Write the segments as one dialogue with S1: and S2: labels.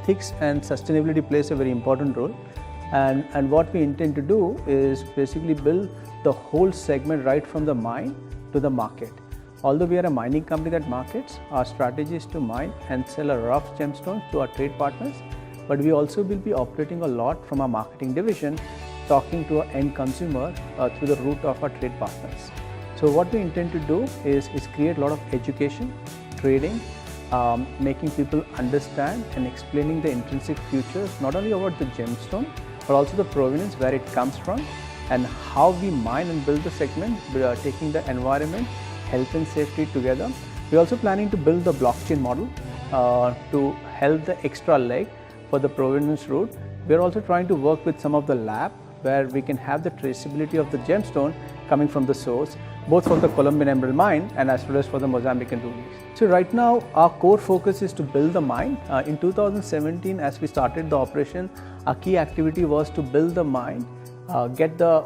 S1: ethics and sustainability plays a very important role. And what we intend to do is basically build the whole segment right from the mine to the market. Although we are a mining company that markets, our strategy is to mine and sell a rough gemstone to our trade partners, but we also will be operating a lot from our marketing division, talking to our end consumer through the route of our trade partners. So what we intend to do is create a lot of education, trading, making people understand and explaining the intrinsic features, not only about the gemstone, but also the provenance, where it comes from, and how we mine and build the segment, taking the environment, health and safety together. We're also planning to build the blockchain model to help the extra leg for the provenance route. We're also trying to work with some of the lab where we can have the traceability of the gemstone coming from the source, both from the Colombian emerald mine and as well as for the Mozambican rubies. So right now our core focus is to build the mine. In 2017, as we started the operation, our key activity was to build the mine, get the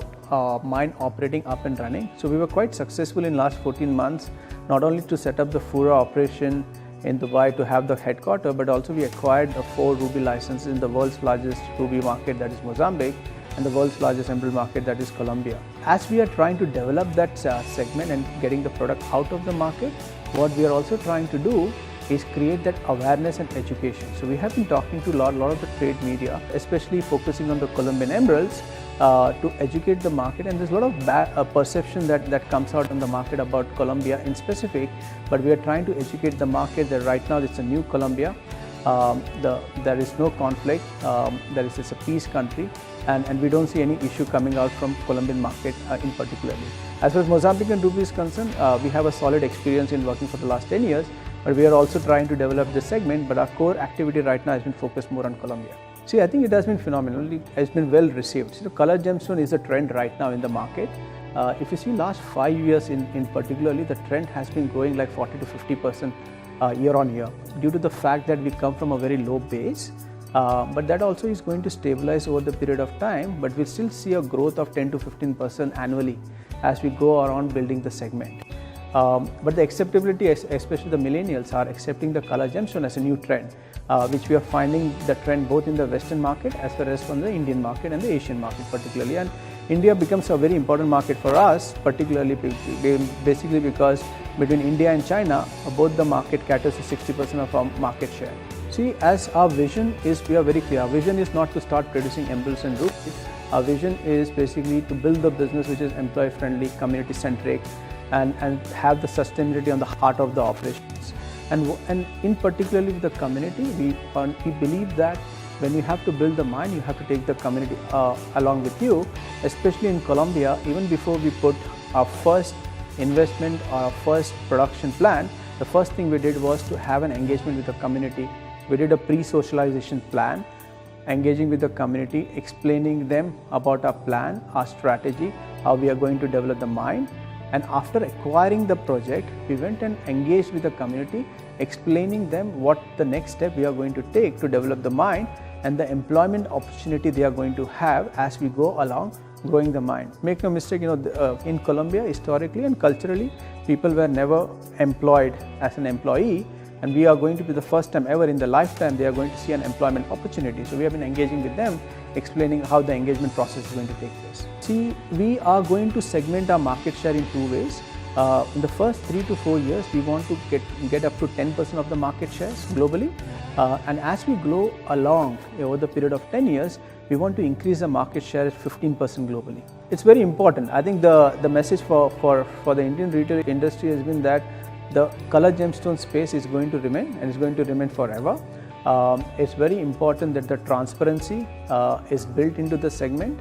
S1: mine operating up and running. So we were quite successful in last 14 months, not only to set up the Fura operation in Dubai to have the headquarters, but also we acquired 4 ruby licenses in the world's largest ruby market, that is Mozambique, and the world's largest emerald market, that is Colombia. As we are trying to develop that segment and getting the product out of the market, what we are also trying to do is create that awareness and education. So we have been talking to a lot of the trade media, especially focusing on the Colombian emeralds, to educate the market. And there's a lot of bad perception that comes out in the market about Colombia in specific, but we are trying to educate the market that right now it's a new Colombia. There is no conflict, it's a peace country, and we don't see any issue coming out from Colombian market in particularly. As far as Mozambican ruby is concerned, we have a solid experience in working for the last 10 years, but we are also trying to develop this segment, but our core activity right now has been focused more on Colombia. See, I think it has been phenomenal, it has been well received. So color gemstone is a trend right now in the market. If you see last 5 years in particularly, the trend has been growing like 40 to 50% year on year, due to the fact that we come from a very low base, but that also is going to stabilize over the period of time, but we'll still see a growth of 10 to 15% annually as we go around building the segment. But the acceptability, especially the millennials, are accepting the color gemstone as a new trend, which we are finding the trend both in the Western market as well as from the Indian market and the Asian market particularly. And India becomes a very important market for us, particularly basically because between India and China, both the market caters to 60% of our market share. See, as our vision is, we are very clear. Our vision is not to start producing emeralds and rubies. Our vision is basically to build the business which is employee friendly, community centric, and have the sustainability on the heart of the operations. And in particularly with the community, we believe that when you have to build the mine, you have to take the community along with you, especially in Colombia. Even before we put our first investment or our first production plan, the first thing we did was to have an engagement with the community. We did a pre-socialization plan, engaging with the community, explaining them about our plan, our strategy, how we are going to develop the mine. And after acquiring the project, we went and engaged with the community, explaining them what the next step we are going to take to develop the mine and the employment opportunity they are going to have as we go along growing the mine. Make no mistake, in Colombia, historically and culturally, people were never employed as an employee, and we are going to be the first time ever in their lifetime they are going to see an employment opportunity. So we have been engaging with them, explaining how the engagement process is going to take place. See, we are going to segment our market share in 2 ways. In the first 3 to 4 years, we want to get up to 10% of the market shares globally. And as we grow along over the period of 10 years, we want to increase the market share at 15% globally. It's very important. I think the message for the Indian retail industry has been that the color gemstone space is going to remain, and it's going to remain forever. It's very important that the transparency is built into the segment.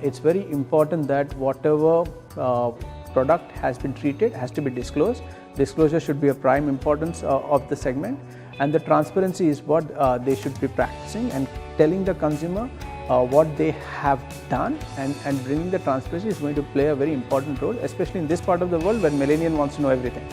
S1: It's very important that whatever product has been treated has to be disclosed. Disclosure should be a prime importance of the segment, and the transparency is what they should be practicing and telling the consumer what they have done, and bringing the transparency is going to play a very important role, especially in this part of the world where millennial wants to know everything.